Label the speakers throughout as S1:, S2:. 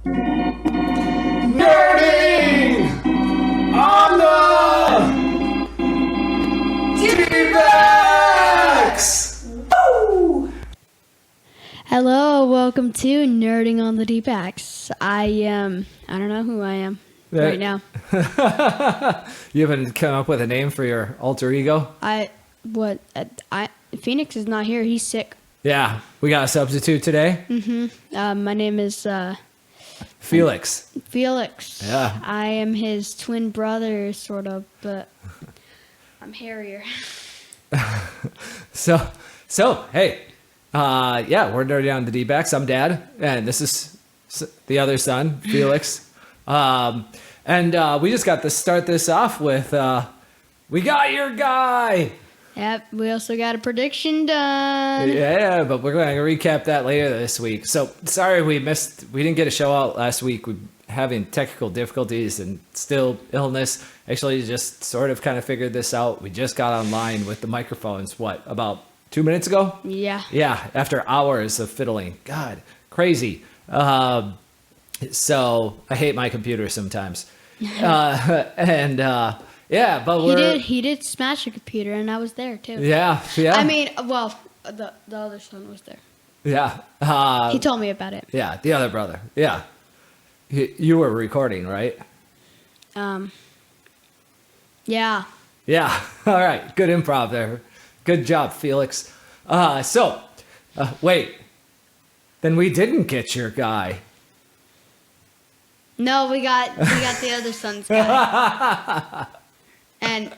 S1: Nerding on the Dbacks! Woo!
S2: Hello, welcome to Nerding on the Dbacks. I don't know who I am right now.
S1: You haven't come up with a name for your alter ego?
S2: Phoenix is not here. He's sick.
S1: Yeah, we got a substitute today.
S2: My name is
S1: Felix.
S2: Felix.
S1: Yeah.
S2: I am his twin brother, sort of, but I'm hairier.
S1: So, hey, we're Nerding on the D-backs. I'm Dad, and this is the other son, Felix. And we just got to start this off with, we got your guy.
S2: Yep, we also got a prediction done.
S1: Yeah, but we're going to recap that later this week. So, sorry we didn't get a show out last week. We're having technical difficulties and still illness. Actually, just sort of kind of figured this out. We just got online with the microphones, about 2 minutes ago?
S2: Yeah.
S1: Yeah, after hours of fiddling. God, crazy. So, I hate my computer sometimes. Yeah, but
S2: He did smash a computer, and I was there too.
S1: Yeah.
S2: I mean, well, the other son was there.
S1: Yeah.
S2: He told me about it.
S1: Yeah, the other brother. Yeah. You were recording, right?
S2: Yeah.
S1: Yeah. All right. Good improv there. Good job, Felix. Wait. Then we didn't get your guy.
S2: No, we got the other son's guy. And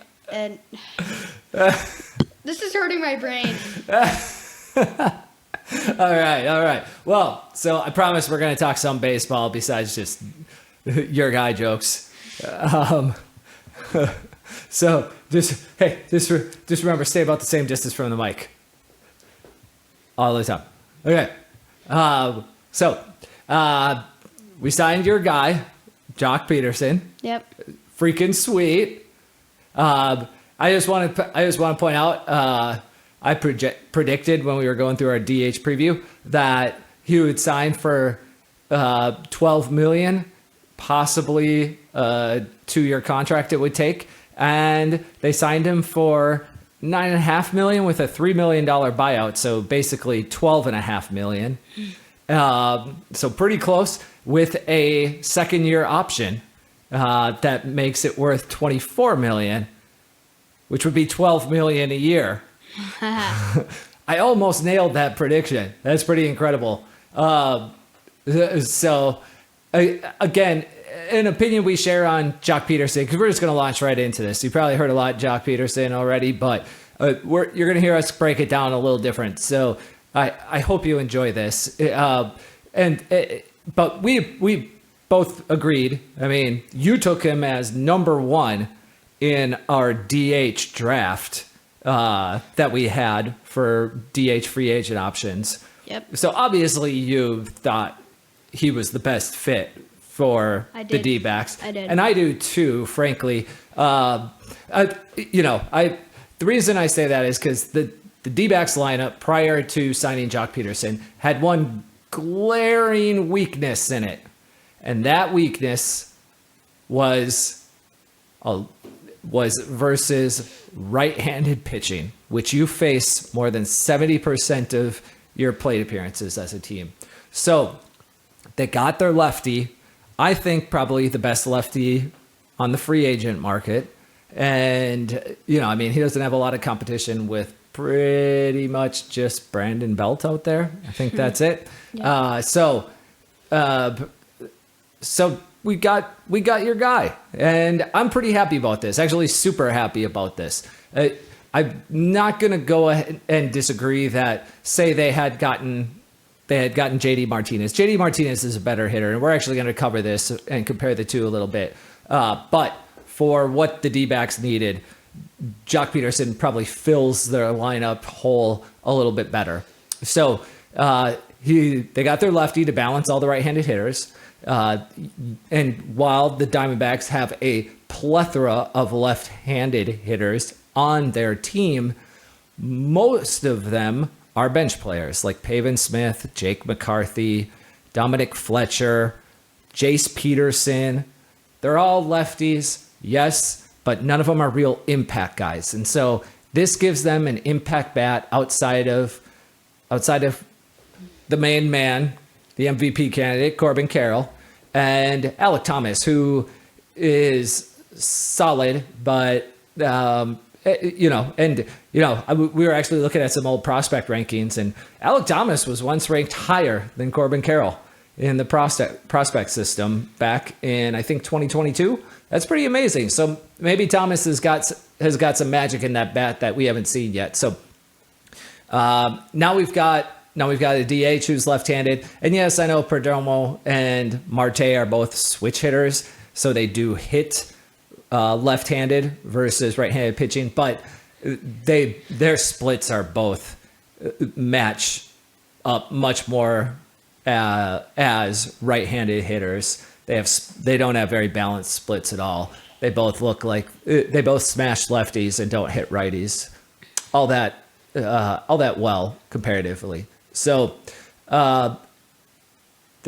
S2: this is hurting my brain.
S1: All right. Well, so I promise we're going to talk some baseball besides just your guy jokes. So just remember, stay about the same distance from the mic all the time. Okay. We signed your guy, Joc Pederson.
S2: Yep.
S1: Freaking sweet. I just want to point out, I predicted when we were going through our DH preview that he would sign for $12 million, possibly a 2-year contract it would take, and they signed him for $9.5 million with a $3 million buyout, so basically $12.5 million. So pretty close with a second-year option. That makes it worth $24 million, which would be $12 million a year. I almost nailed that prediction. That's pretty incredible. Again, an opinion we share on Joc Pederson, because we're just going to launch right into this. You probably heard a lot of Joc Pederson already, but you're going to hear us break it down a little different. So I hope you enjoy this. But we both agreed. I mean, you took him as number 1 in our DH draft that we had for DH free agent options.
S2: Yep.
S1: So obviously you thought he was the best fit for the D-backs.
S2: I did.
S1: And I do too, frankly. The reason I say that is because the D-backs lineup prior to signing Joc Pederson had one glaring weakness in it. And that weakness was versus right-handed pitching, which you face more than 70% of your plate appearances as a team. So they got their lefty. I think probably the best lefty on the free agent market. And, he doesn't have a lot of competition with pretty much just Brandon Belt out there. I think that's it.
S2: Yeah.
S1: So we got your guy, and I'm pretty happy about this. Actually, super happy about this. I'm not gonna go ahead and disagree that say they had gotten JD Martinez. JD Martinez is a better hitter, and we're actually going to cover this and compare the two a little bit. But for what the D-backs needed, Joc Pederson probably fills their lineup hole a little bit better. So they got their lefty to balance all the right-handed hitters. And while the Diamondbacks have a plethora of left-handed hitters on their team, most of them are bench players like Pavin Smith, Jake McCarthy, Dominic Fletcher, Jace Pederson. They're all lefties, yes, but none of them are real impact guys. And so this gives them an impact bat outside of the main man, the MVP candidate, Corbin Carroll, and Alec Thomas, who is solid, but we were actually looking at some old prospect rankings, and Alec Thomas was once ranked higher than Corbin Carroll in the prospect system back in, I think, 2022. That's pretty amazing. So maybe Thomas has got some magic in that bat that we haven't seen yet. So now we've got a DH who's left-handed, and yes, I know Perdomo and Marte are both switch hitters, so they do hit left-handed versus right-handed pitching, but their splits are both match up much more as right-handed hitters. They don't have very balanced splits at all. They both look like they both smash lefties and don't hit righties all that well comparatively. So the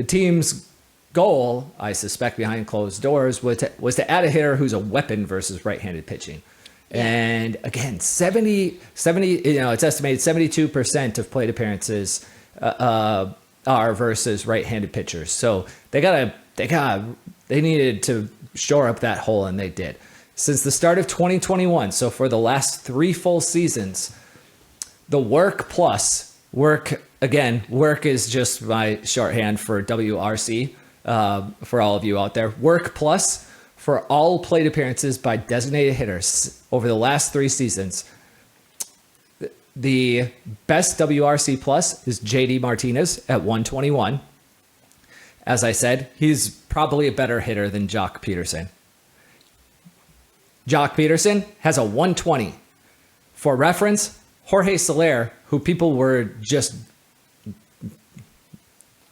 S1: team's goal, I suspect, behind closed doors was to add a hitter who's a weapon versus right-handed pitching. Yeah. And again, 70, it's estimated 72% of plate appearances are versus right-handed pitchers. So they needed to shore up that hole, and they did. Since the start of 2021, so for the last 3 full seasons, the work is just my shorthand for WRC, for all of you out there. Work plus for all plate appearances by designated hitters over the last 3 seasons. The best WRC plus is JD Martinez at 121. As I said, he's probably a better hitter than Joc Pederson. Joc Pederson has a 120. For reference, Jorge Soler, who people were just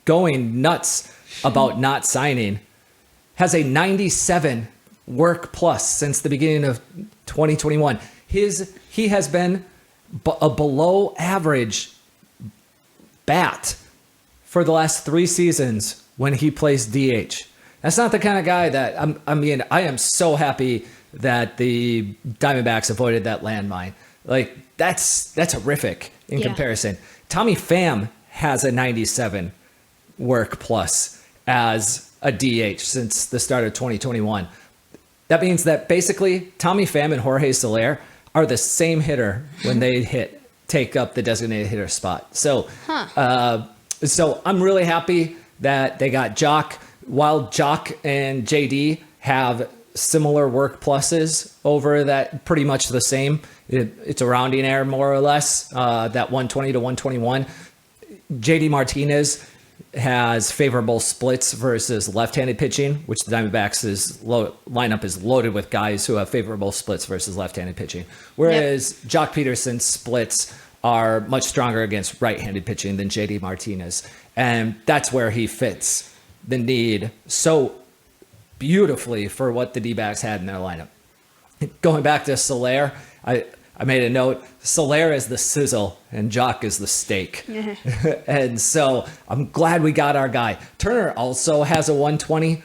S1: going nuts about not signing, has a 97 work plus since the beginning of 2021. He has been a below average bat for the last 3 seasons when he plays DH. That's not the kind of guy that I am so happy that the Diamondbacks avoided that landmine. Like that's horrific in comparison. Tommy Pham has a 97 work plus as a DH since the start of 2021. That means that basically Tommy Pham and Jorge Soler are the same hitter when they take up the designated hitter spot. So, so I'm really happy that they got Joc. While Joc and JD have similar work pluses over that, pretty much the same. It's a rounding error more or less. That 120 to 121. JD Martinez has favorable splits versus left-handed pitching, which the Diamondbacks lineup is loaded with guys who have favorable splits versus left-handed pitching. Whereas Joc Pederson's splits are much stronger against right-handed pitching than JD Martinez. And that's where he fits the need so beautifully for what the D-backs had in their lineup. Going back to Soler, I made a note. Soler is the sizzle and Joc is the steak. And so I'm glad we got our guy. Turner also has a 120.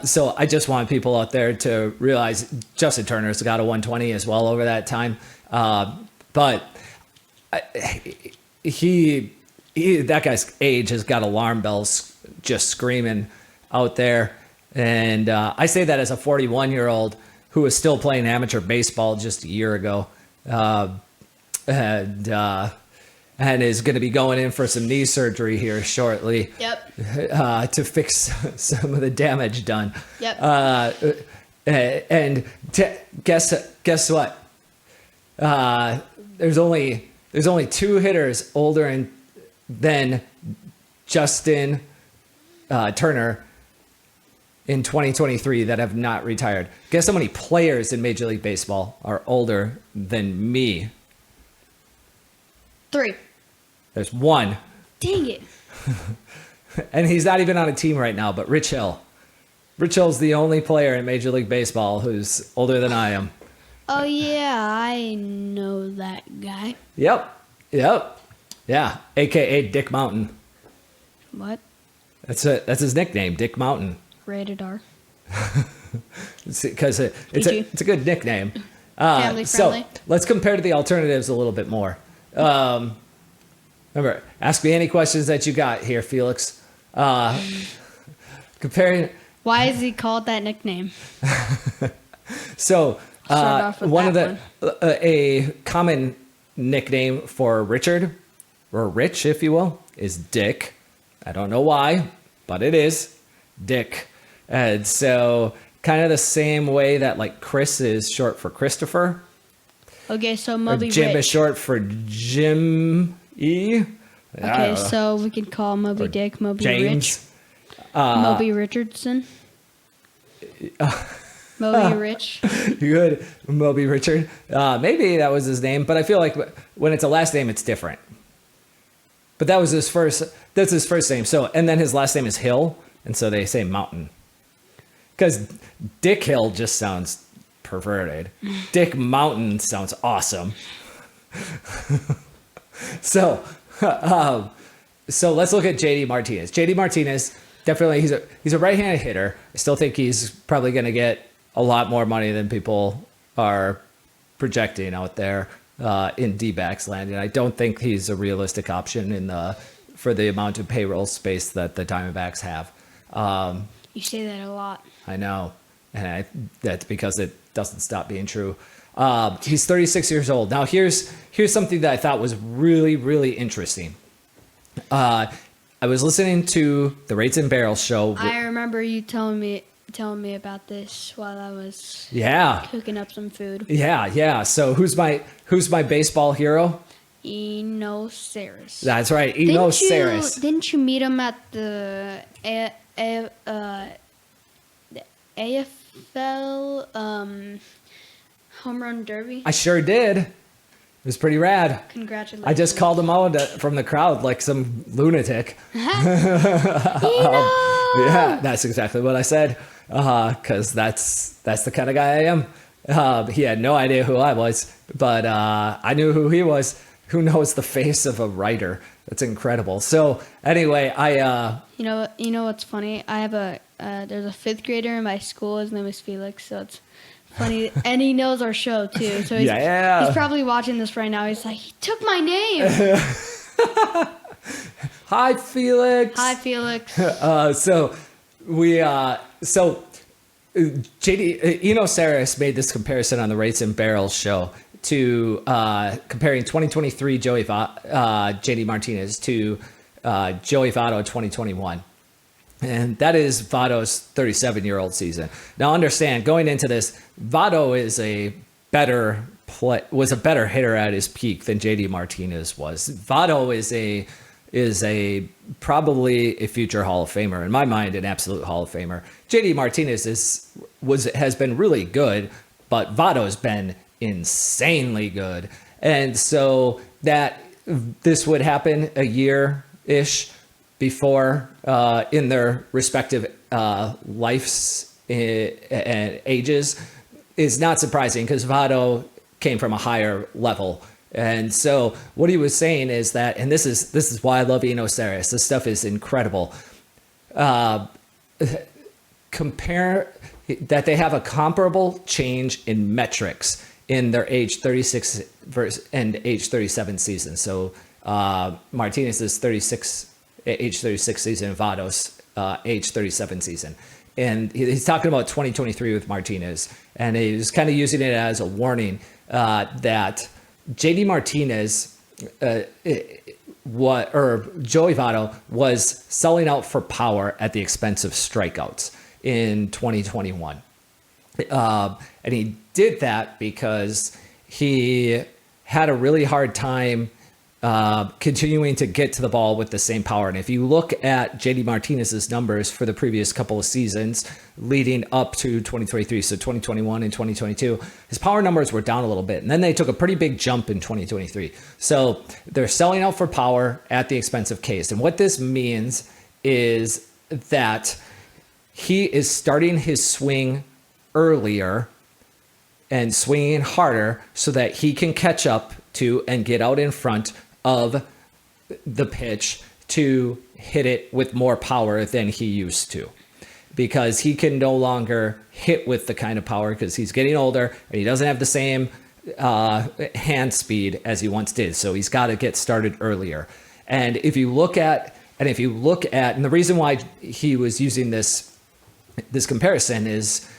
S1: So I just want people out there to realize Justin Turner's got a 120 as well over that time. But that guy's age has got alarm bells just screaming out there. And I say that as a 41-year-old who was still playing amateur baseball just a year ago. And is going to be going in for some knee surgery here shortly. Yep. To fix some of the damage done. Yep. And guess what? There's only 2 hitters older than Justin Turner in 2023 that have not retired. Guess how many players in Major League Baseball are older than me?
S2: 3.
S1: There's 1.
S2: Dang it.
S1: And he's not even on a team right now, but Rich Hill. Rich Hill's the only player in Major League Baseball who's older than I am.
S2: Oh, yeah, I know that guy.
S1: Yep. Yeah, a.k.a. Dick Mountain.
S2: What?
S1: That's his nickname, Dick Mountain.
S2: rated R.
S1: Because it's a good nickname.
S2: Family friendly.
S1: So let's compare to the alternatives a little bit more. Remember, ask me any questions that you got here, Felix. Comparing.
S2: Why is he called that nickname?
S1: So one of
S2: that
S1: a common nickname for Richard, or Rich, if you will, is Dick. I don't know why, but it is Dick. And so kind of the same way that like Chris is short for Christopher.
S2: Okay, so Moby
S1: Jim
S2: Rich.
S1: is short for Jim E.
S2: Okay, so we can call Moby Dick, Moby
S1: James.
S2: Rich. Moby Richardson. Moby Rich.
S1: Good, Moby Richard. Maybe that was his name, but I feel like when it's a last name, it's different. But that was his first. That's his first name. So, and then his last name is Hill, and so they say Mountain. Because Dick Hill just sounds perverted. Dick Mountain sounds awesome. So let's look at JD Martinez. JD Martinez, definitely he's a right-handed hitter. I still think he's probably going to get a lot more money than people are projecting out there in Dbacks land. And I don't think he's a realistic option for the amount of payroll space that the Diamondbacks have.
S2: You say that a lot.
S1: I know, and that's because it doesn't stop being true. He's 36 years old. Now, here's something that I thought was really, really interesting. I was listening to the Rates and Barrels show.
S2: I remember you telling me about this while I was cooking up some food.
S1: Yeah. So who's my baseball hero?
S2: Eno Saris.
S1: That's right, Eno Saris.
S2: Didn't you meet him at the AFL home run derby?
S1: I sure did. It was pretty rad.
S2: Congratulations.
S1: I just called him out from the crowd like some lunatic. Yeah, that's exactly what I said. Because that's the kind of guy I am. He had no idea who I was, but I knew who he was. Who knows the face of a writer? That's incredible. So anyway,
S2: you know what's funny? I have there's a fifth grader in my school. His name is Felix. So it's funny, and he knows our show too. So he's probably watching this right now. He's like, he took my name.
S1: Hi, Felix.
S2: Hi, Felix.
S1: Eno Saris made this comparison on the Rates and Barrels show to comparing 2023 JD Martinez to Joey Votto 2021. And that is Votto's 37-year-old season. Now understand, going into this, Votto was a better hitter at his peak than JD Martinez was. Votto is probably a future Hall of Famer. In my mind, an absolute Hall of Famer. JD Martinez has been really good, but Votto's been insanely good. And so that this would happen a year-ish before in their respective lives and ages is not surprising because Votto came from a higher level. And so what he was saying is that, and this is why I love Eno Saris. This stuff is incredible. Compare that they have a comparable change in metrics in their age 36 and age 37 season. So Martinez's age 36 season, and Votto's age 37 season. And he's talking about 2023 with Martinez, and he was kind of using it as a warning that JD Martinez Joey Votto was selling out for power at the expense of strikeouts in 2021. And he did that because he had a really hard time continuing to get to the ball with the same power. And if you look at JD Martinez's numbers for the previous couple of seasons leading up to 2023, so 2021 and 2022, his power numbers were down a little bit. And then they took a pretty big jump in 2023. So they're selling out for power at the expense of Ks. And what this means is that he is starting his swing earlier and swinging harder so that he can catch up to and get out in front of the pitch to hit it with more power than he used to. because he can no longer hit with the kind of power because he's getting older and he doesn't have the same hand speed as he once did. So he's got to get started earlier. And if you look at, and the reason why he was using this comparison is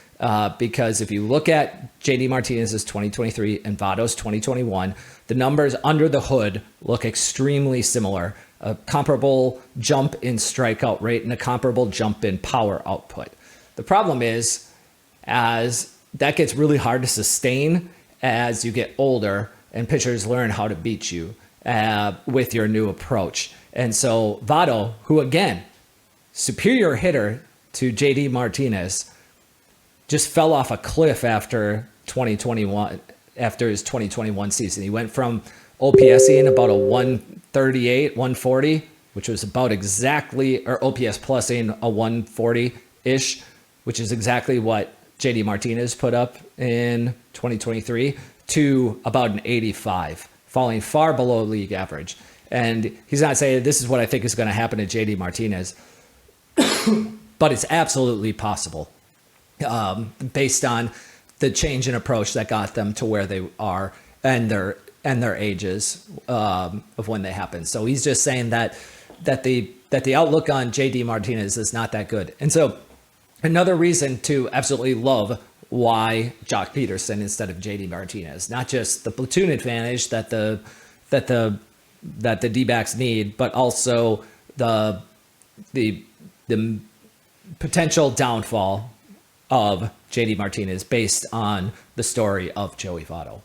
S1: because if you look at JD Martinez's 2023 and Votto's 2021, the numbers under the hood look extremely similar. A comparable jump in strikeout rate and a comparable jump in power output. The problem is, as that gets really hard to sustain as you get older and pitchers learn how to beat you with your new approach. And so Votto, who again, superior hitter to JD Martinez, just fell off a cliff after 2021, after his 2021 season. He went from OPSing about a 138, 140, which was about exactly, or OPS plusing a 140-ish, which is exactly what JD Martinez put up in 2023, to about an 85, falling far below league average. And he's not saying this is what I think is going to happen to JD Martinez, but it's absolutely possible based on the change in approach that got them to where they are and their ages of when they happen. So he's just saying that the outlook on JD Martinez is not that good. And so another reason to absolutely love why Joc Pederson instead of JD Martinez, not just the platoon advantage that the D-backs need, but also the potential downfall of JD Martinez based on the story of Joey Votto.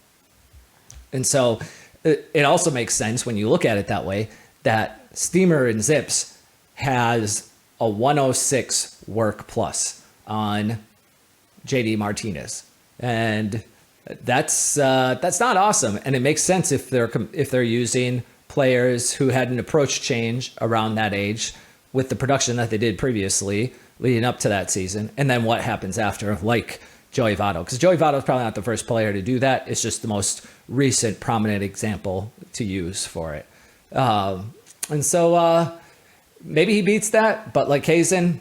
S1: And so it also makes sense when you look at it that way, that Steamer and Zips has a 106 work plus on JD Martinez. And that's not awesome. And it makes sense if they're using players who had an approach change around that age with the production that they did previously leading up to that season. And then what happens after, like Joey Votto, because Joey Votto is probably not the first player to do that. It's just the most recent prominent example to use for it. And so maybe he beats that, but like Hazen,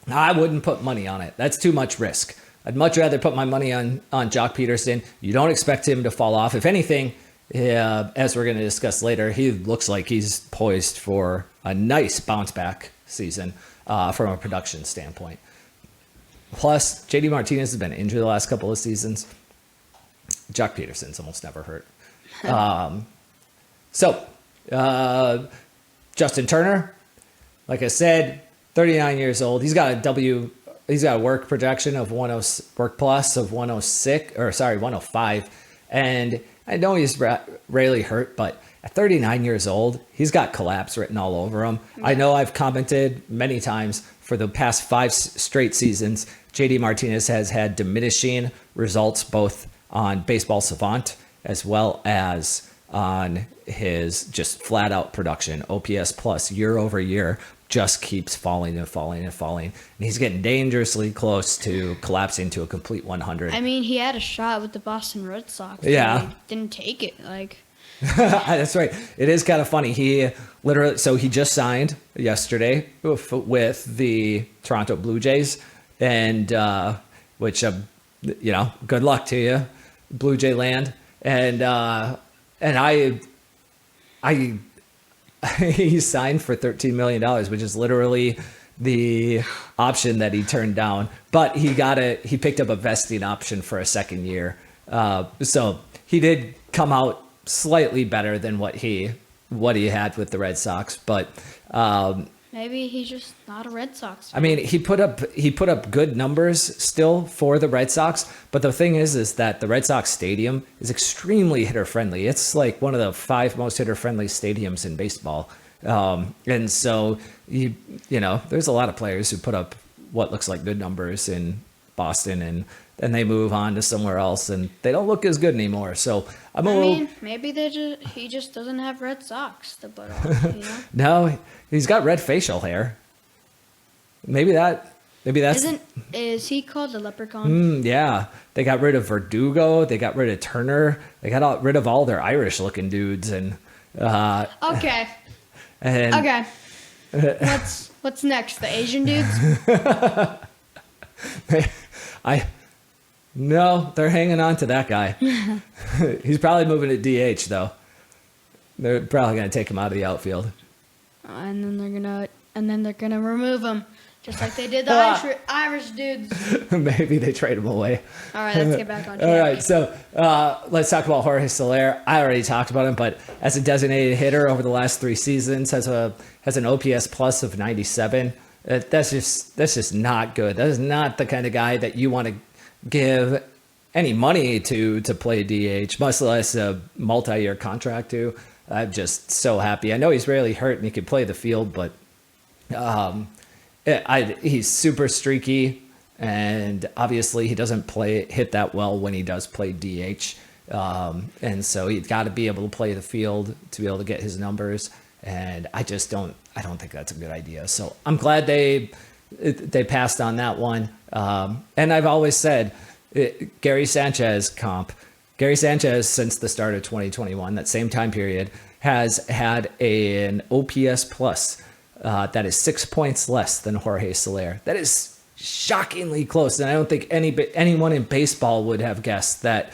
S1: I wouldn't put money on it. That's too much risk. I'd much rather put my money on Joc Pederson. You don't expect him to fall off. If anything, as we're going to discuss later, he looks like he's poised for a nice bounce back season from a production standpoint. Plus, JD Martinez has been injured the last couple of seasons. Joc Pederson's almost never hurt. Justin Turner, like I said, 39 years old. He's got a work projection of work plus of 105. And I know he's rarely hurt, but at 39 years old, he's got collapse written all over him. I know I've commented many times for the past 5 straight seasons, JD Martinez has had diminishing results both on Baseball Savant as well as on his just flat out production. OPS plus year over year just keeps falling and falling and falling. And he's getting dangerously close to collapsing to a complete 100.
S2: I mean, he had a shot with the Boston Red Sox.
S1: Yeah.
S2: He didn't take it.
S1: That's right. It is kind of funny. He just signed yesterday with the Toronto Blue Jays, and which good luck to you, Blue Jay land. And he signed for $13 million, which is literally the option that he turned down. But he picked up a vesting option for a second year. So he did come out slightly better than what he had with the Red Sox, but
S2: maybe he's just not a Red Sox fan.
S1: I mean, he put up good numbers still for the Red Sox, but the thing is that the Red Sox stadium is extremely hitter friendly. It's like one of the 5 most hitter friendly stadiums in baseball, and so there's a lot of players who put up what looks like good numbers in Boston, and then they move on to somewhere else and they don't look as good anymore. So
S2: maybe he just doesn't have red socks to put on.
S1: No, he's got red facial hair. Maybe that's.
S2: Is he called the leprechaun?
S1: Yeah, they got rid of Verdugo. They got rid of Turner. They got rid of all their Irish looking dudes and.
S2: Okay.
S1: And,
S2: okay. What's next? The Asian dudes?
S1: No, they're hanging on to that guy. He's probably moving to DH though. They're probably going to take him out of the outfield.
S2: And then they're gonna remove him, just like they did the Irish dudes.
S1: Maybe they trade him away.
S2: All right, let's get back on track.
S1: All right, so let's talk about Jorge Soler. I already talked about him, but as a designated hitter over the last 3 seasons, has an OPS plus of 97. That's just not good. That is not the kind of guy that you want to give any money to play DH, much less a multi-year contract to. I'm just so happy. I know he's rarely hurt and he can play the field, but he's super streaky, and obviously he doesn't hit that well when he does play DH. And so he's got to be able to play the field to be able to get his numbers. And I don't think that's a good idea. So I'm glad they passed on that one. And I've always said Gary Sanchez comp. Gary Sanchez, since the start of 2021, that same time period, has had an OPS plus that is 6 points less than Jorge Soler. That is shockingly close. And I don't think anyone in baseball would have guessed that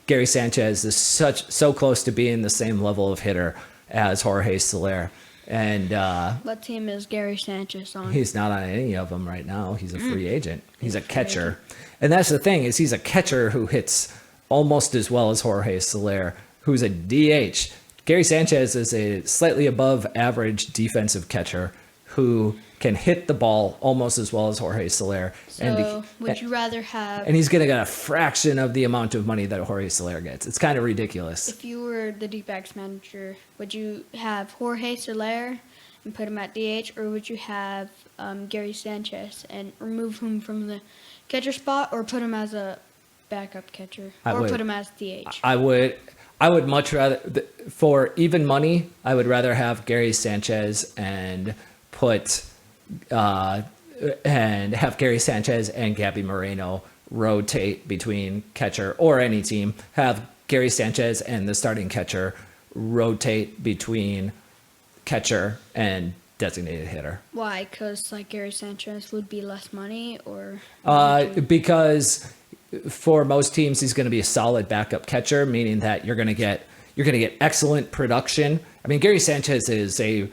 S1: Gary Sanchez is so close to being the same level of hitter as Jorge Soler. And
S2: what team is Gary Sanchez on?
S1: He's not on any of them right now. He's a free agent. He's a catcher. And that's the thing, is he's a catcher who hits almost as well as Jorge Soler, who's a DH. Gary Sanchez is a slightly above average defensive catcher who can hit the ball almost as well as Jorge Soler.
S2: So would you rather have...
S1: And he's going to get a fraction of the amount of money that Jorge Soler gets. It's kind of ridiculous.
S2: If you were the Dbacks manager, would you have Jorge Soler and put him at DH, or would you have Gary Sanchez and remove him from the catcher spot, or put him as a backup catcher, put him as DH? I
S1: would much rather, for even money, I would rather have Gary Sanchez and have Gary Sanchez and Gabby Moreno rotate between catcher, or any team have Gary Sanchez and the starting catcher rotate between catcher and designated hitter.
S2: Why? Because Gary Sanchez would be less money, or?
S1: Because for most teams, he's going to be a solid backup catcher, meaning that you're going to get excellent production. I mean, Gary Sanchez is I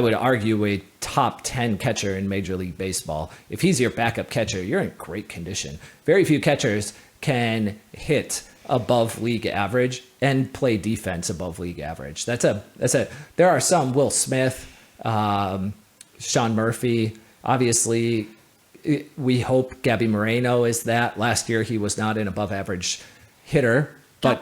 S1: would argue, a top 10 catcher in Major League Baseball. If he's your backup catcher, you're in great condition. Very few catchers can hit above league average and play defense above league average. There are some, Will Smith, Sean Murphy, obviously. We hope Gabby Moreno is that. Last year, he was not an above average hitter, but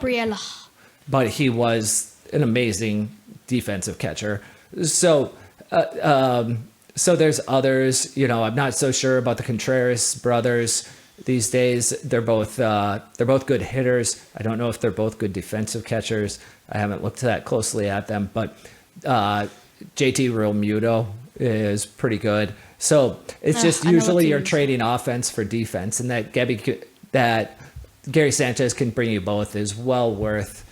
S1: he was an amazing defensive catcher. So there's others. I'm not so sure about the Contreras brothers these days. They're both good hitters. I don't know if they're both good defensive catchers. I haven't looked that closely at them, but JT Realmuto is pretty good. So it's just usually you're trading offense for defense, and that Gary Sanchez can bring you both is well worth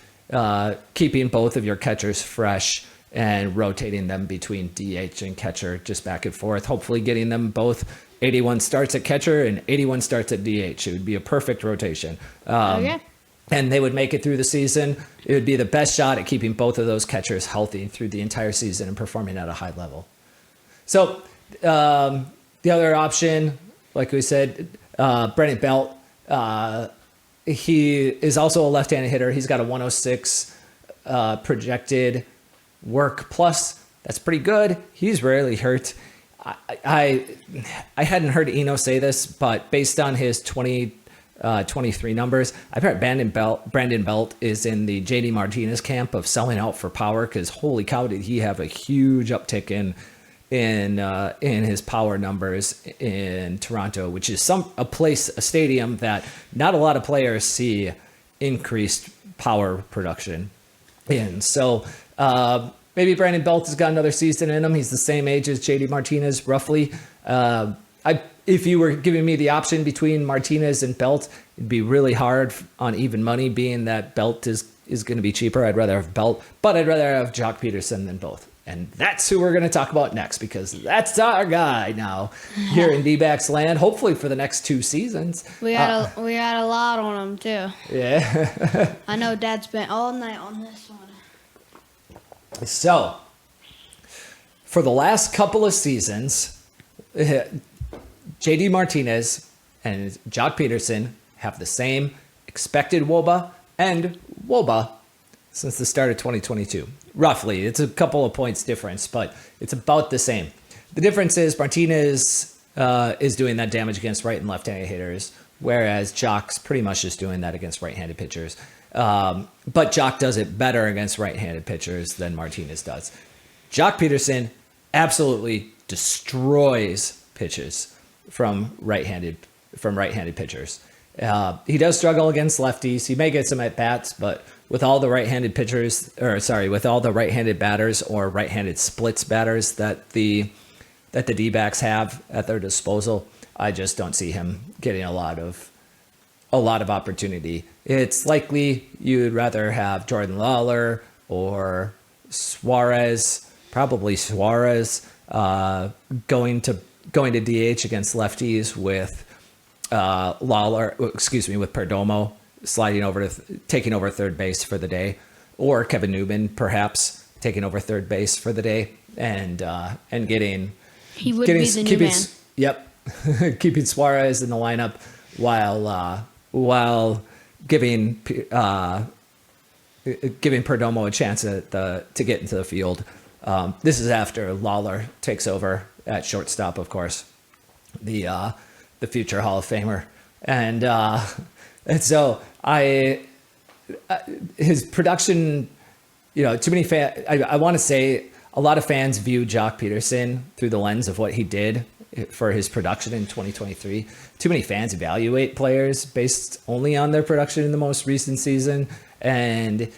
S1: keeping both of your catchers fresh and rotating them between DH and catcher, just back and forth, hopefully getting them both 81 starts at catcher and 81 starts at DH. It would be a perfect rotation. And they would make it through the season. It would be the best shot at keeping both of those catchers healthy through the entire season and performing at a high level. So the other option, like we said, Brennan Belt, he is also a left-handed hitter. He's got a 106 projected work plus. That's pretty good. He's rarely hurt. I hadn't heard Eno say this, but based on his 23 numbers, I bet Brandon Belt is in the JD Martinez camp of selling out for power, because holy cow, did he have a huge uptick in his power numbers in Toronto, which is a stadium that not a lot of players see increased power production in. So maybe Brandon Belt has got another season in him. He's the same age as JD Martinez, roughly. If you were giving me the option between Martinez and Belt, it'd be really hard on even money, being that Belt is going to be cheaper. I'd rather have Belt, but I'd rather have Joc Pederson than both. And that's who we're going to talk about next, because that's our guy now here in Dbacks land, hopefully for the next 2 seasons.
S2: We had a lot on him, too.
S1: Yeah.
S2: I know Dad spent all night on this one.
S1: So, for the last couple of seasons, JD Martinez and Joc Pederson have the same expected WOBA and WOBA since the start of 2022. Roughly, it's a couple of points difference, but it's about the same. The difference is Martinez is doing that damage against right and left-handed hitters, whereas Joc's pretty much just doing that against right-handed pitchers. But Joc does it better against right-handed pitchers than Martinez does. Joc Pederson absolutely destroys pitches from right-handed pitchers. He does struggle against lefties. He may get some at bats, but with all the right-handed with all the right-handed batters or right-handed splits batters that the D-backs have at their disposal, I just don't see him getting a lot of opportunity. It's likely you'd rather have Jordan Lawler or Suarez, probably Suarez, going to DH against lefties with with Perdomo taking over third base for the day, or Kevin Newman perhaps taking over third base for the day, and keeping Suarez in the lineup while giving Perdomo a chance to get into the field. This is after Lawler takes over at shortstop, of course, the future Hall of Famer, and so his production, too many fans. I want to say a lot of fans view Joc Pederson through the lens of what he did for his production in 2023. Too many fans evaluate players based only on their production in the most recent season, and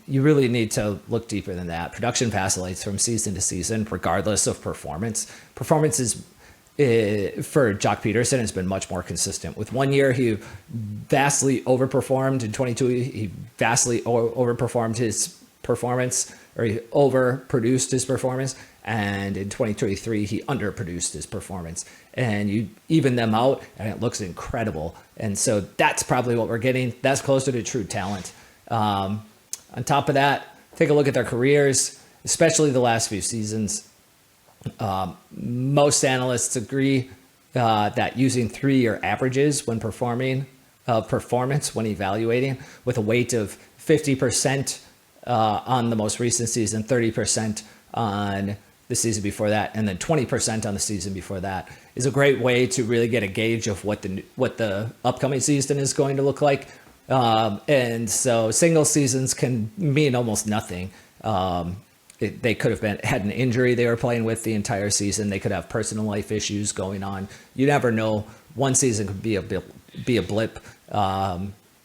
S1: you really need to look deeper than that. Production vacillates from season to season, regardless of performance. Performance is for Joc Pederson has been much more consistent. With 1 year, he vastly overperformed. In 22, he vastly overperformed his performance, or he overproduced his performance. And in 2023, he underproduced his performance. And you even them out, and it looks incredible. And so that's probably what we're getting. That's closer to true talent. On top of that, take a look at their careers, especially the last few seasons. Most analysts agree that using 3-year averages when performance when evaluating, with a weight of 50% on the most recent season, 30% on the season before that, and then 20% on the season before that, is a great way to really get a gauge of what the upcoming season is going to look like. And so single seasons can mean almost nothing. They could have had an injury they were playing with the entire season. They could have personal life issues going on. You never know. One season could be a blip. At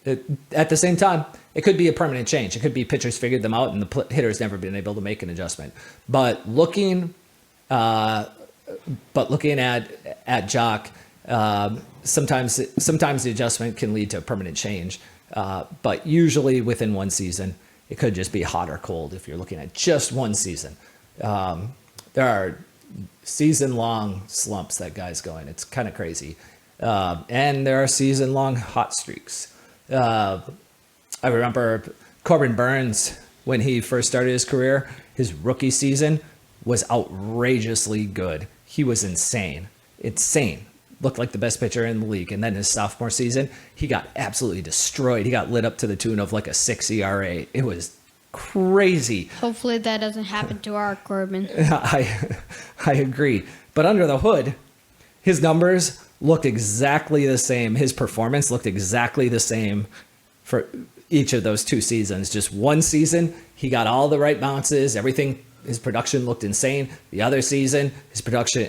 S1: the same time, it could be a permanent change. It could be pitchers figured them out and the hitter's never been able to make an adjustment. But looking at Joc, sometimes the adjustment can lead to a permanent change. But usually within one season, it could just be hot or cold if you're looking at just one season. There are season-long slumps that guys go in. It's kind of crazy. And there are season-long hot streaks. I remember Corbin Burns, when he first started his career, his rookie season was outrageously good. He was insane. Looked like the best pitcher in the league. And then his sophomore season, he got absolutely destroyed. He got lit up to the tune of like a 6 ERA. It was crazy.
S2: Hopefully that doesn't happen to our Corbin.
S1: I agree. But under the hood, his numbers looked exactly the same. His performance looked exactly the same for each of those 2 seasons. Just one season, he got all the right bounces, everything. His production looked insane. The other season,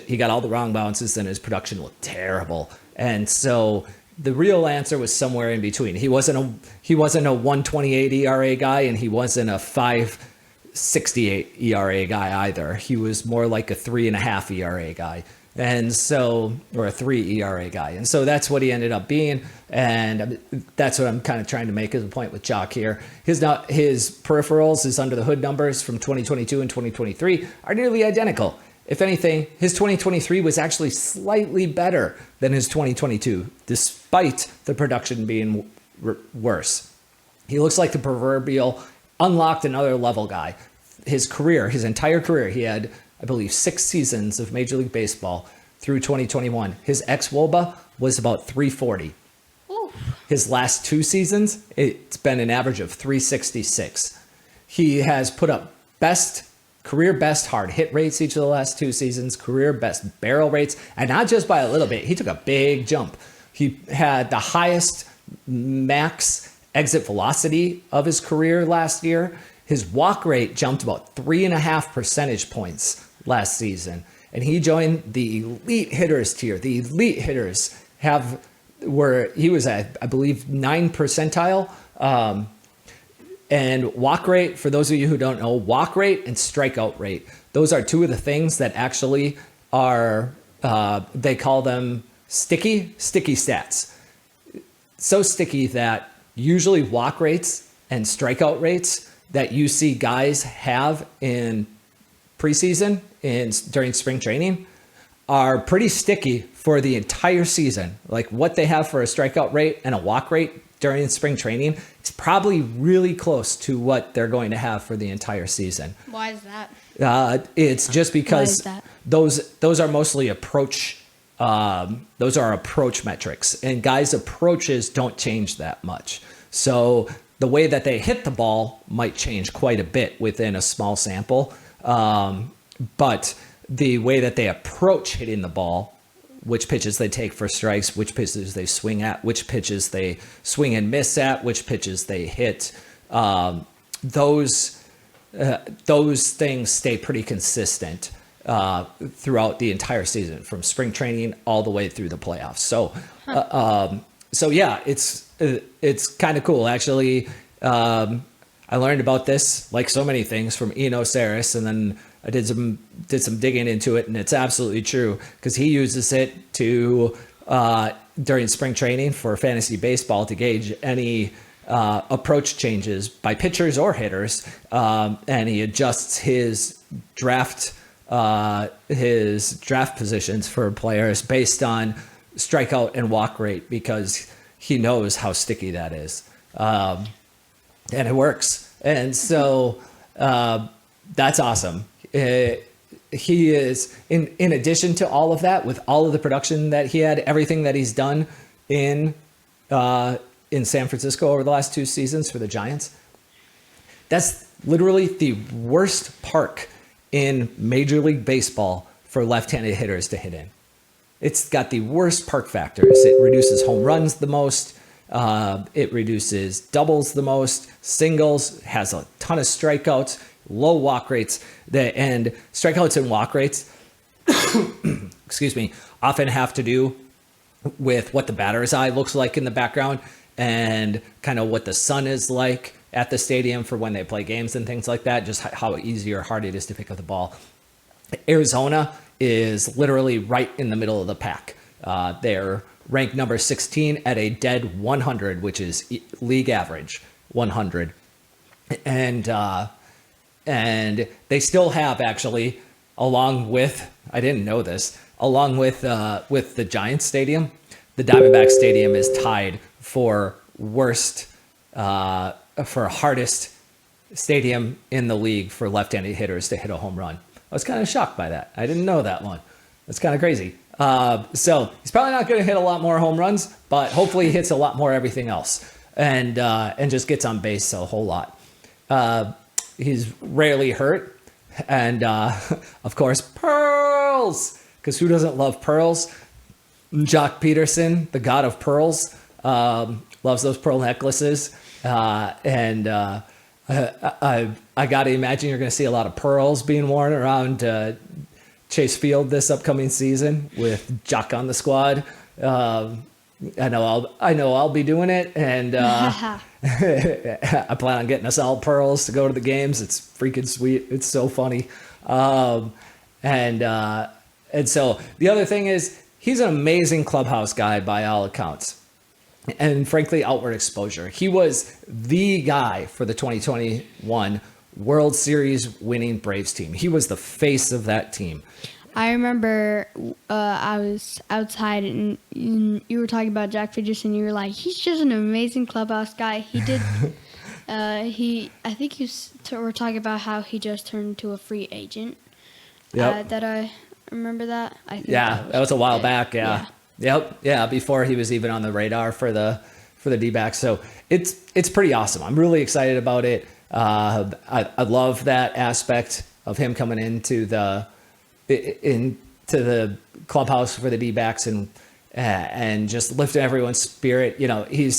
S1: he got all the wrong bounces, and his production looked terrible. And so the real answer was somewhere in between. He wasn't a 128 ERA guy, and he wasn't a 5 68 ERA guy either. He was more like a 3.5 ERA guy. And so, or a 3 ERA guy. And so that's what he ended up being. And that's what I'm kind of trying to make as a point with Joc here. His peripherals, his under the hood numbers from 2022 and 2023 are nearly identical. If anything, his 2023 was actually slightly better than his 2022, despite the production being worse. He looks like the proverbial unlocked another level guy. His entire career, he had, I believe, 6 seasons of Major League Baseball through 2021. His ex-WOBA was about 340. Ooh. His last 2 seasons, it's been an average of 366. He has put up career best hard hit rates each of the last 2 seasons, career best barrel rates, and not just by a little bit. He took a big jump. He had the highest max exit velocity of his career last year. His walk rate jumped about 3.5 percentage points last season. And he joined the elite hitters tier. The elite hitters he was at, I believe, 9 percentile. And walk rate, for those of you who don't know, walk rate and strikeout rate. Those are 2 of the things that actually are, they call them sticky stats. So sticky that usually walk rates and strikeout rates that you see guys have in preseason during spring training are pretty sticky for the entire season. Like what they have for a strikeout rate and a walk rate during spring training, it's probably really close to what they're going to have for the entire season.
S2: Why is that?
S1: It's just because those are mostly approach. Those are approach metrics, and guys' approaches don't change that much. So the way that they hit the ball might change quite a bit within a small sample. But the way that they approach hitting the ball, which pitches they take for strikes, which pitches they swing at, which pitches they swing and miss at, which pitches they hit, those things stay pretty consistent throughout the entire season, from spring training all the way through the playoffs. So yeah, it's kind of cool. Actually, I learned about this, like so many things, from Eno Saris, and then I did some digging into it, and it's absolutely true, because he uses it to during spring training for fantasy baseball to gauge any approach changes by pitchers or hitters, and he adjusts his draft positions for players based on strikeout and walk rate, because he knows how sticky that is, and it works. And so that's awesome. He is, in addition to all of that, with all of the production that he had, everything that he's done in San Francisco over the last 2 seasons for the Giants, that's literally the worst park in Major League Baseball for left-handed hitters to hit in. It's got the worst park factors. It reduces home runs the most. It reduces doubles the most. Singles, has a ton of strikeouts, low walk rates. And strikeouts and walk rates, excuse me, often have to do with what the batter's eye looks like in the background, and kind of what the sun is like at the stadium for when they play games and things like that, just how easy or hard it is to pick up the ball. Arizona is literally right in the middle of the pack. They're ranked number 16 at a dead 100, which is league average 100. And they still have, actually, along with, I didn't know this, along with the Giants stadium, the Dbacks stadium is tied for hardest stadium in the league for left-handed hitters to hit a home run. I was kind of shocked by that. I didn't know that one. That's kind of crazy. So he's probably not going to hit a lot more home runs, but hopefully he hits a lot more everything else, and just gets on base a whole lot. He's rarely hurt, and of course, pearls, because who doesn't love pearls? Joc Pederson, the god of pearls, loves those pearl necklaces, and I got to imagine you're going to see a lot of pearls being worn around Chase Field this upcoming season with Joc on the squad. I know I'll be doing it, and I plan on getting us all pearls to go to the games. It's freaking sweet. It's so funny. And so the other thing is he's an amazing clubhouse guy by all accounts. And frankly, outward exposure. He was the guy for the 2021 World Series winning Braves team. He was the face of that team.
S2: I remember I was outside and you were talking about Joc Pederson. You were like, he's just an amazing clubhouse guy. He did. I think you were talking about how he just turned into a free agent.
S1: Yep.
S2: That I remember that. I think
S1: that was a while back. Yeah. Yep. Yeah. Before he was even on the radar for the Dbacks. So it's pretty awesome. I'm really excited about it. I love that aspect of him coming into the clubhouse for the Dbacks and just lifting everyone's spirit. You know, he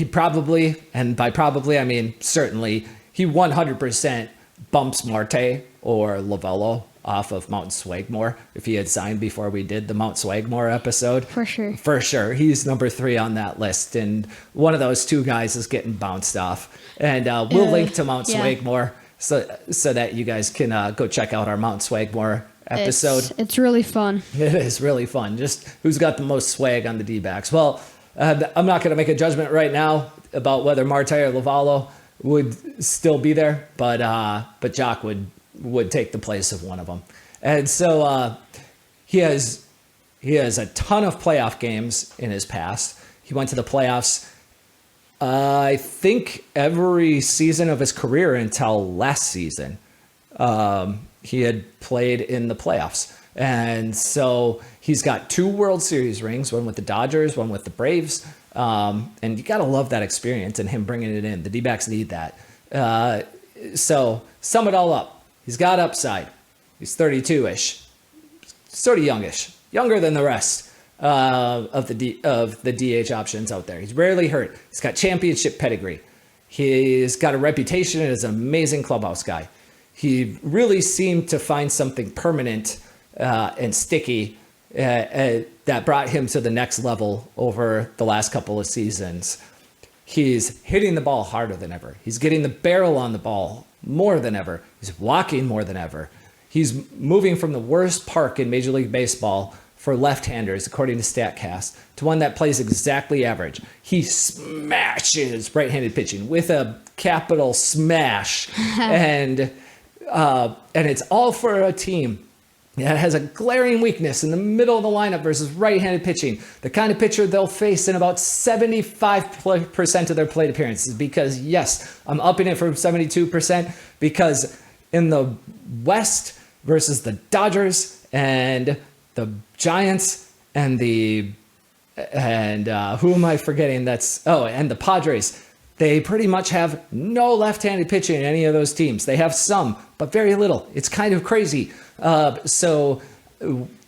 S1: probably, and by probably I mean certainly, he 100% bumps Marte or Lovello off of Mount Swagmore if he had signed before we did the Mount Swagmore episode.
S2: For sure.
S1: For sure. He's number 3 on that list, and one of those two guys is getting bounced off. And we'll link to Mount Swagmore so that you guys can go check out our Mount Swagmore episode.
S2: It's really fun.
S1: It is really fun. Just who's got the most swag on the D-backs. Well, I'm not going to make a judgment right now about whether Marte or Lovallo would still be there, but Joc would take the place of one of them. And so he has a ton of playoff games in his past. He went to the playoffs, I think, every season of his career until last season. He had played in the playoffs. And so he's got 2 World Series rings, one with the Dodgers, one with the Braves. And you got to love that experience and him bringing it in. The D-backs need that. So sum it all up. He's got upside. He's 32-ish, sort of youngish, younger than the rest of the DH options out there. He's rarely hurt. He's got championship pedigree. He's got a reputation as an amazing clubhouse guy. He really seemed to find something permanent and sticky that brought him to the next level over the last couple of seasons. He's hitting the ball harder than ever. He's getting the barrel on the ball more than ever. He's walking more than ever. He's moving from the worst park in Major League Baseball for left-handers, according to StatCast, to one that plays exactly average. He smashes right-handed pitching with a capital smash. and it's all for a team that has a glaring weakness in the middle of the lineup versus right-handed pitching, the kind of pitcher they'll face in about 75% of their plate appearances. Because, yes, I'm upping it from 72%, because in the West versus the Dodgers and the Giants and who am I forgetting? And the Padres, they pretty much have no left-handed pitching in any of those teams. They have some, but very little. It's kind of crazy. So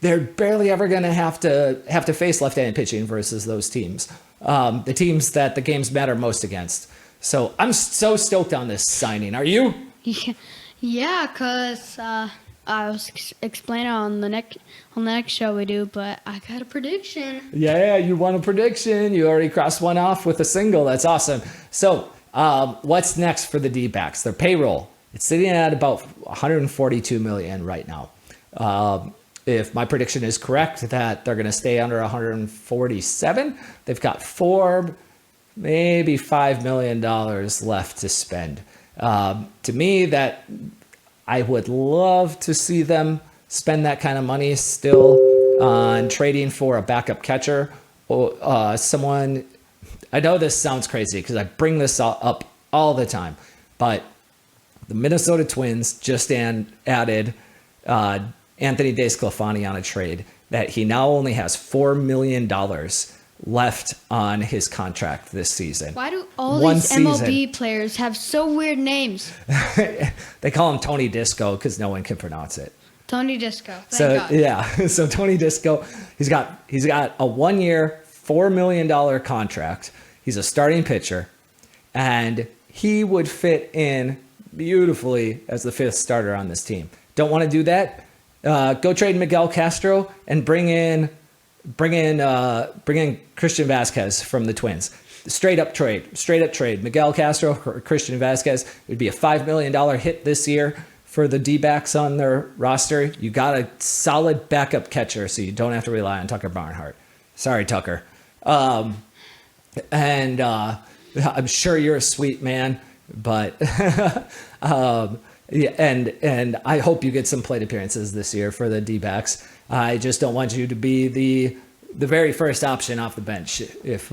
S1: they're barely ever going to have to face left-handed pitching versus those teams, the teams that the games matter most against. So I'm so stoked on this signing. Are you?
S2: Yeah, because I was explaining on the next show we do, but I got a prediction.
S1: Yeah, you won a prediction. You already crossed one off with a single. That's awesome. So what's next for the D-backs? Their payroll. It's sitting at about $142 million right now. If my prediction is correct that they're going to stay under 147, they've got $4, maybe $5 million left to spend. To me, that I would love to see them spend that kind of money still on trading for a backup catcher or someone. I know this sounds crazy because I bring this up all the time, but the Minnesota Twins just added Anthony DeSclafani on a trade that he now only has $4 million left on his contract this season.
S2: Why do all these MLB players have so weird names?
S1: They call him Tony Disco because no one can pronounce it.
S2: Tony Disco.
S1: So Tony Disco, he's got a 1-year, $4 million contract. He's a starting pitcher, and he would fit in beautifully as the 5th starter on this team. Don't want to do that? Go trade Miguel Castro and bring in bring in Christian Vasquez from the Twins. Straight up trade. Miguel Castro or Christian Vasquez. It would be a $5 million hit this year for the D-backs on their roster. You got a solid backup catcher, so you don't have to rely on Tucker Barnhart. Sorry, Tucker. And I'm sure you're a sweet man, but yeah, and I hope you get some plate appearances this year for the D-backs. I just don't want you to be the very first option off the bench if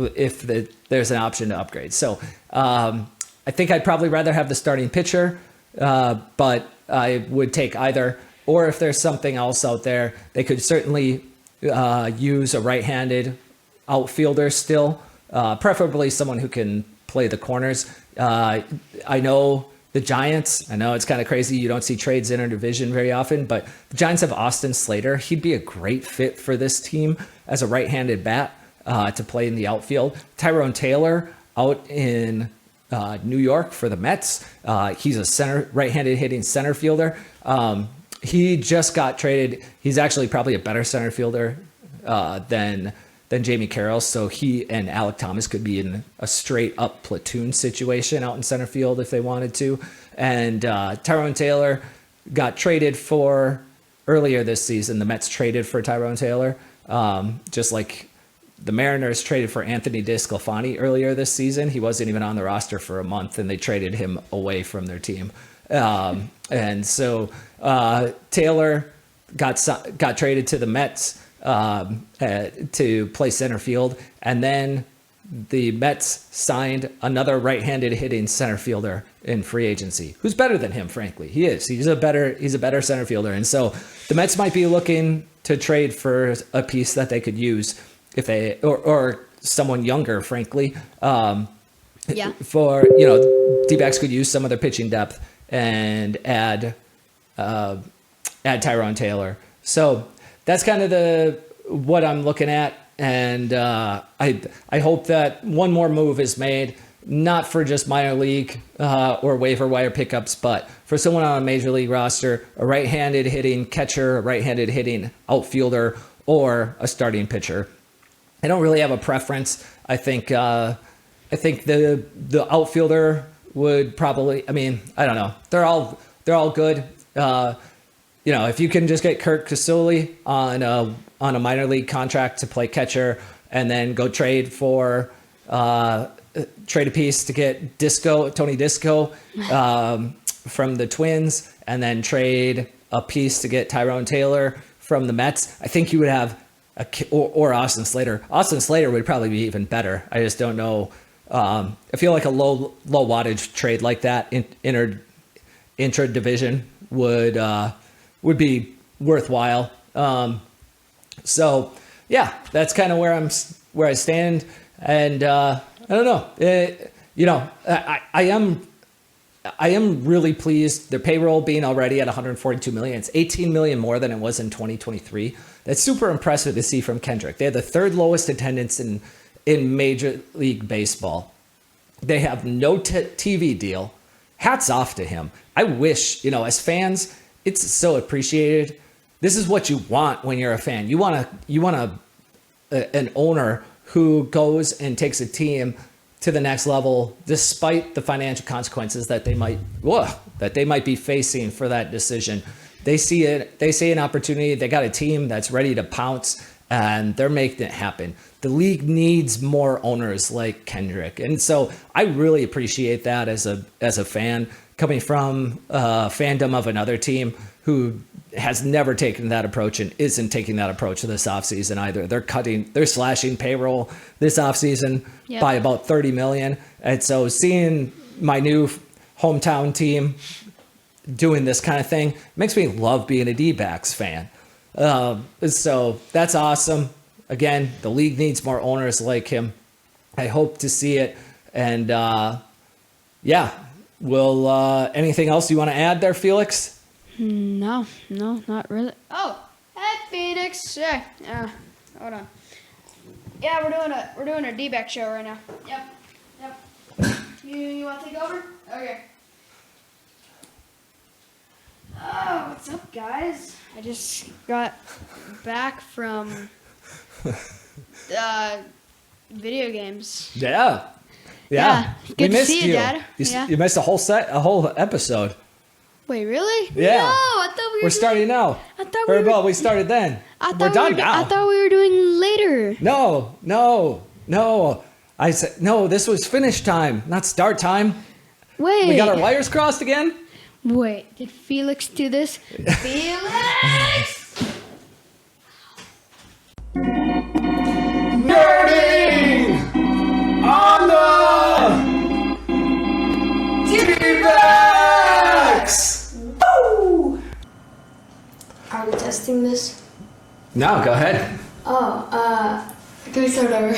S1: there's an option to upgrade. So I think I'd probably rather have the starting pitcher, but I would take either. Or if there's something else out there, they could certainly use a right-handed outfielder still, preferably someone who can play the corners. I know the Giants, I know it's kind of crazy. You don't see trades interdivision very often, but the Giants have Austin Slater. He'd be a great fit for this team as a right-handed bat to play in the outfield. Tyrone Taylor out in New York for the Mets. He's a right-handed hitting center fielder. He just got traded. He's actually probably a better center fielder than Jamie Carroll. So he and Alec Thomas could be in a straight up platoon situation out in center field if they wanted to. And Tyrone Taylor got traded for earlier this season. The Mets traded for Tyrone Taylor, just like the Mariners traded for Anthony DeSclafani earlier this season. He wasn't even on the roster for a month, and they traded him away from their team. And so Taylor got traded to the Mets to play center field, and then the Mets signed another right-handed hitting center fielder in free agency, who's better than him. Frankly, he's a better center fielder, and so the Mets might be looking to trade for a piece that they could use if they or someone younger, frankly.
S2: Yeah.
S1: For D-backs could use some of their pitching depth and add Tyrone Taylor. So that's kind of what I'm looking at, and I hope that one more move is made, not for just minor league or waiver wire pickups, but for someone on a major league roster, a right-handed hitting catcher, a right-handed hitting outfielder, or a starting pitcher. I don't really have a preference. I think the outfielder would probably. I mean, I don't know. They're all good. If you can just get Kurt Casuli on a minor league contract to play catcher, and then go trade a piece to get Tony Disco from the Twins, and then trade a piece to get Tyrone Taylor from the Mets, I think you would have or Austin Slater. Austin Slater would probably be even better. I just don't know. I feel like a low wattage trade like that intra division would be worthwhile. So yeah, that's kind of where I stand. And I don't know. I am really pleased. Their payroll being already at $142 million. It's $18 million more than it was in 2023. That's super impressive to see from Kendrick. They had the third lowest attendance in Major League Baseball. They have no TV deal. Hats off to him. I wish, as fans, it's so appreciated. This is what you want when you're a fan. You want an owner who goes and takes a team to the next level, despite the financial consequences that they might be facing for that decision. They see an opportunity. They got a team that's ready to pounce, and they're making it happen. The league needs more owners like Kendrick, and so I really appreciate that as a fan, coming from fandom of another team who has never taken that approach and isn't taking that approach this offseason either. They're slashing payroll this offseason by about $30 million. And so seeing my new hometown team doing this kind of thing makes me love being a D-backs fan. So that's awesome. Again, the league needs more owners like him. I hope to see it. And anything else you want to add there, Felix?
S2: No, not really. Oh, hey, Phoenix. Yeah, hold on. Yeah, we're doing a D-back show right now. Yep. You want to take over? Okay. Oh, what's up, guys? I just got back from Video games.
S1: Yeah.
S2: Good to see you, Dad.
S1: You missed a whole episode.
S2: Wait, really?
S1: Yeah.
S2: No, I thought we were
S1: starting now.
S2: I thought
S1: Very well. We started then. We're done now.
S2: I thought we were doing later.
S1: No. I said no. This was finish time, not start time.
S2: Wait.
S1: We got our wires crossed again.
S2: Wait, did Felix do this? Felix!
S1: Nerding on the Dbacks. Woo!
S2: Are we testing this?
S1: No, go ahead.
S2: Can we start over?